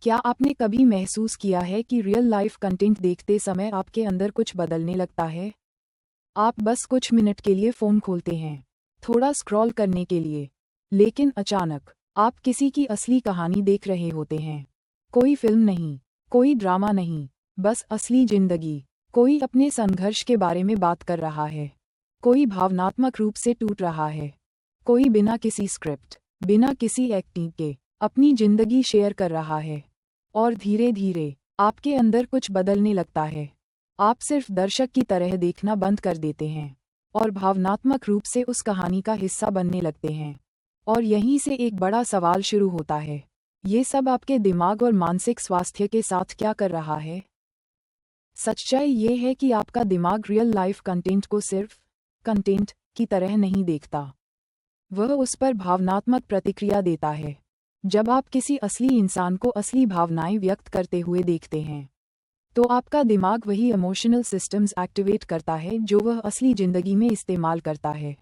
क्या आपने कभी महसूस किया है कि रियल लाइफ कंटेंट देखते समय आपके अंदर कुछ बदलने लगता है? आप बस कुछ मिनट के लिए फ़ोन खोलते हैं, थोड़ा स्क्रॉल करने के लिए, लेकिन अचानक आप किसी की असली कहानी देख रहे होते हैं। कोई फिल्म नहीं, कोई ड्रामा नहीं, बस असली जिंदगी। कोई अपने संघर्ष के बारे में बात कर रहा है, कोई भावनात्मक रूप से टूट रहा है, कोई बिना किसी स्क्रिप्ट, बिना किसी एक्टिंग के अपनी जिंदगी शेयर कर रहा है। और धीरे धीरे आपके अंदर कुछ बदलने लगता है। आप सिर्फ दर्शक की तरह देखना बंद कर देते हैं और भावनात्मक रूप से उस कहानी का हिस्सा बनने लगते हैं। और यहीं से एक बड़ा सवाल शुरू होता है, ये सब आपके दिमाग और मानसिक स्वास्थ्य के साथ क्या कर रहा है? सच्चाई ये है कि आपका दिमाग रियल लाइफ कंटेंट को सिर्फ कंटेंट की तरह नहीं देखता, वह उस पर भावनात्मक प्रतिक्रिया देता है। जब आप किसी असली इंसान को असली भावनाएं व्यक्त करते हुए देखते हैं, तो आपका दिमाग वही इमोशनल सिस्टम्स एक्टिवेट करता है जो वह असली जिंदगी में इस्तेमाल करता है।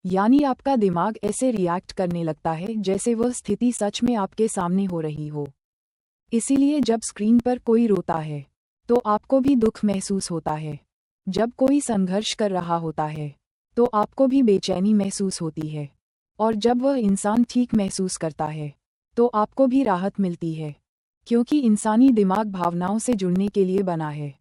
यानी आपका दिमाग ऐसे रिएक्ट करने लगता है जैसे वह स्थिति सच में आपके सामने हो रही हो। इसीलिए जब स्क्रीन पर कोई रोता है, तो आपको भी दुख महसूस होता है। जब कोई संघर्ष कर रहा होता है, तो आपको भी बेचैनी महसूस होती है। और जब वह इंसान ठीक महसूस करता है, तो आपको भी राहत मिलती है, क्योंकि इंसानी दिमाग भावनाओं से जुड़ने के लिए बना है।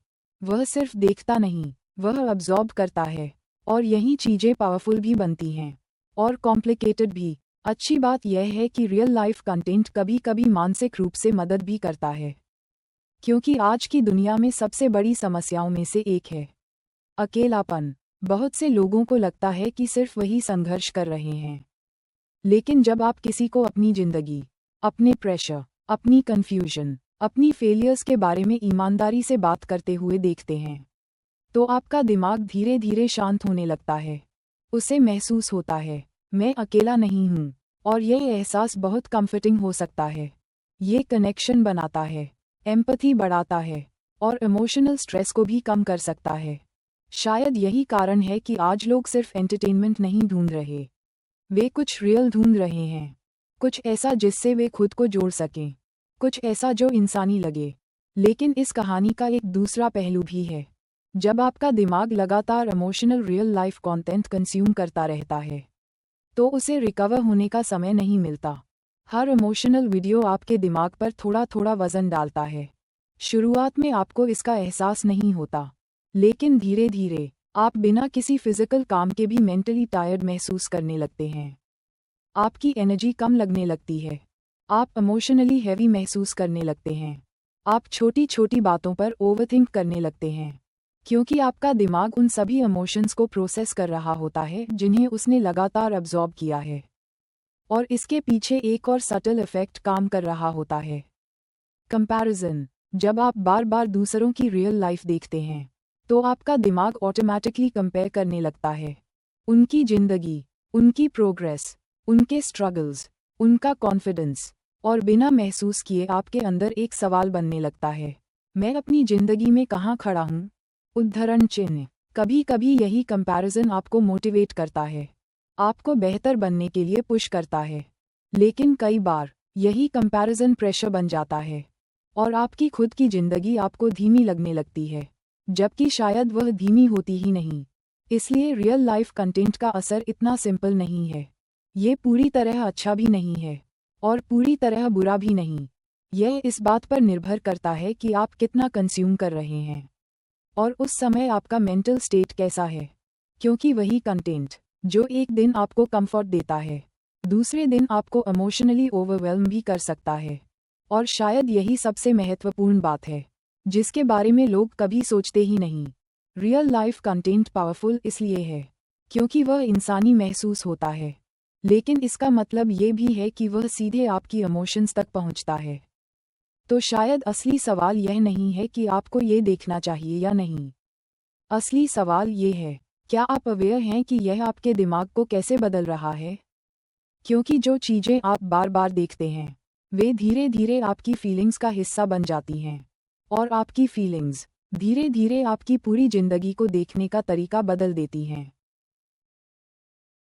वह सिर्फ देखता नहीं, वह अब्जॉर्ब करता है। और यही चीज़ें पावरफुल भी बनती हैं और कॉम्प्लिकेटेड भी। अच्छी बात यह है कि रियल लाइफ कंटेंट कभी कभी मानसिक रूप से मदद भी करता है, क्योंकि आज की दुनिया में सबसे बड़ी समस्याओं में से एक है अकेलापन। बहुत से लोगों को लगता है कि सिर्फ वही संघर्ष कर रहे हैं, लेकिन जब आप किसी को अपनी जिंदगी, अपने प्रेशर, अपनी कन्फ्यूजन, अपनी फेलियर्स के बारे में ईमानदारी से बात करते हुए देखते हैं, तो आपका दिमाग धीरे धीरे शांत होने लगता है। उसे महसूस होता है, मैं अकेला नहीं हूँ। और यह एहसास बहुत कंफर्टिंग हो सकता है। ये कनेक्शन बनाता है, एम्पैथी बढ़ाता है और इमोशनल स्ट्रेस को भी कम कर सकता है। शायद यही कारण है कि आज लोग सिर्फ एंटरटेनमेंट नहीं ढूंढ रहे, वे कुछ रियल ढूंढ रहे हैं। कुछ ऐसा जिससे वे खुद को जोड़ सकें, कुछ ऐसा जो इंसानी लगे। लेकिन इस कहानी का एक दूसरा पहलू भी है। जब आपका दिमाग लगातार emotional real life content consume करता रहता है, तो उसे रिकवर होने का समय नहीं मिलता। हर इमोशनल वीडियो आपके दिमाग पर थोड़ा थोड़ा वजन डालता है। शुरुआत में आपको इसका एहसास नहीं होता, लेकिन धीरे धीरे आप बिना किसी फिजिकल काम के भी मेंटली टायर्ड महसूस करने लगते हैं। आपकी एनर्जी कम लगने लगती है, आप इमोशनली हैवी महसूस करने लगते हैं। आप छोटी छोटी बातों पर ओवरथिंक करने लगते हैं, क्योंकि आपका दिमाग उन सभी इमोशंस को प्रोसेस कर रहा होता है जिन्हें उसने लगातार अब्जॉर्ब किया है। और इसके पीछे एक और सटल इफेक्ट काम कर रहा होता है, कंपैरिजन। जब आप बार बार दूसरों की रियल लाइफ देखते हैं, तो आपका दिमाग ऑटोमैटिकली कंपेयर करने लगता है। उनकी जिंदगी, उनकी प्रोग्रेस, उनके स्ट्रगल्स, उनका कॉन्फिडेंस। और बिना महसूस किए आपके अंदर एक सवाल बनने लगता है, मैं अपनी जिंदगी में कहाँ खड़ा हूँ? उद्धरण चिन्ह। कभी कभी यही कंपैरिजन आपको मोटिवेट करता है, आपको बेहतर बनने के लिए पुश करता है। लेकिन कई बार यही कंपैरिजन प्रेशर बन जाता है और आपकी खुद की जिंदगी आपको धीमी लगने लगती है, जबकि शायद वह धीमी होती ही नहीं। इसलिए रियल लाइफ कंटेंट का असर इतना सिंपल नहीं है। ये पूरी तरह अच्छा भी नहीं है और पूरी तरह बुरा भी नहीं। यह इस बात पर निर्भर करता है कि आप कितना कंज्यूम कर रहे हैं और उस समय आपका मेंटल स्टेट कैसा है। क्योंकि वही कंटेंट जो एक दिन आपको कंफर्ट देता है, दूसरे दिन आपको इमोशनली ओवरवेल्म भी कर सकता है। और शायद यही सबसे महत्वपूर्ण बात है, जिसके बारे में लोग कभी सोचते ही नहीं। रियल लाइफ कंटेंट पावरफुल इसलिए है क्योंकि वह इंसानी महसूस होता है, लेकिन इसका मतलब ये भी है कि वह सीधे आपकी इमोशंस तक पहुंचता है। तो शायद असली सवाल यह नहीं है कि आपको ये देखना चाहिए या नहीं। असली सवाल ये है, क्या आप अवेयर हैं कि यह आपके दिमाग को कैसे बदल रहा है? क्योंकि जो चीज़ें आप बार बार देखते हैं, वे धीरे धीरे आपकी फीलिंग्स का हिस्सा बन जाती हैं। और आपकी फीलिंग्स धीरे धीरे आपकी पूरी जिंदगी को देखने का तरीका बदल देती हैं।